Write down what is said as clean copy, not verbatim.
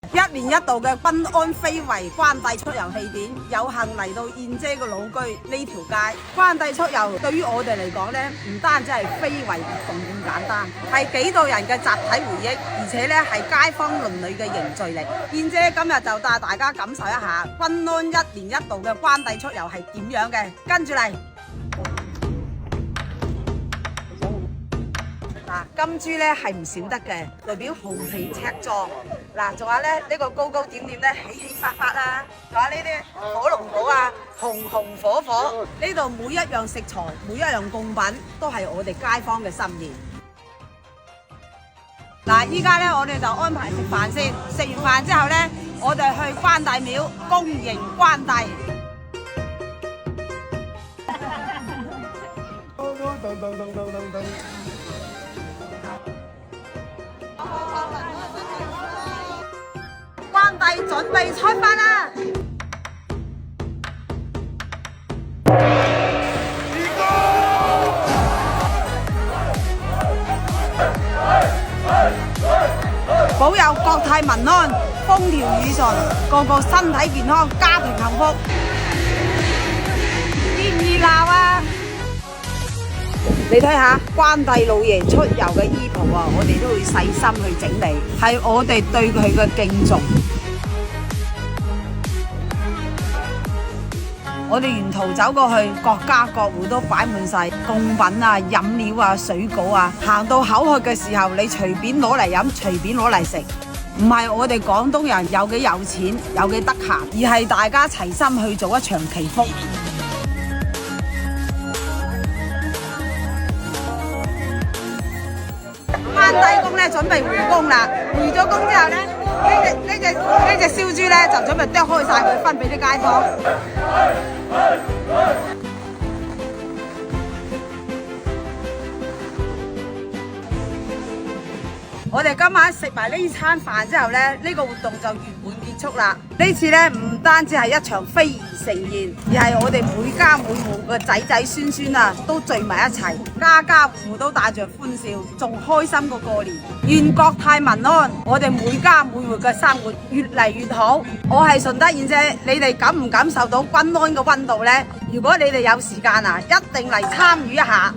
1年1度嘅賓安非遺關帝出遊慶典，有幸嚟到燕姐嘅老居呢條街。關帝出遊對於我哋嚟講呢，唔單止係非遺活動咁簡單，係幾代人嘅集體回憶，而且呢係街坊鄰里嘅凝聚力。燕姐今日就帶大家感受一下賓安1年1度嘅關帝出遊係點樣嘅，跟住嚟。金珠咧係唔少得嘅，代表豪氣赤壯。嗱，仲有咧呢個高高點點咧起起發發啦，仲有呢啲火龍果啊，紅紅火火。呢度每一樣食材，每一樣貢品都係我哋街坊嘅心意。嗱，依家咧我哋就安排食飯先，食完飯之後咧，我哋去關帝廟恭迎關帝。關帝準備出發啦！保佑國泰民安，風調雨順，個個身體健康，家庭幸福。熱鬧啊！你睇下關帝老爺出遊嘅衣袍啊，我哋都會細心去整理，係我哋對佢嘅敬重。我哋沿途走過去，各家各戶都擺滿晒貢品啊、飲料啊、水果啊。行到口渴嘅時候，你隨便攞嚟飲，隨便攞嚟食。唔係我哋廣東人有幾有錢，有幾得閒，而係大家齊心去做一場祈福。關帝公咧準備回宮啦，回咗宮之後咧，呢隻燒豬咧就準備剁開晒佢，分俾啲街坊。我哋今晚食埋呢餐飯之後咧，呢個活動就圓滿結束啦。呢次咧唔單止係一場非遺盛宴，而係我哋每家每戶嘅仔仔孫孫啊都聚埋一齊，家家戶戶都帶着歡笑，仲開心過過年。願國泰民安，我哋每家每戶嘅生活越嚟越好。我係順德燕姐，你哋感唔感受到賓安嘅溫度呢？如果你哋有時間啊，一定嚟參與一下。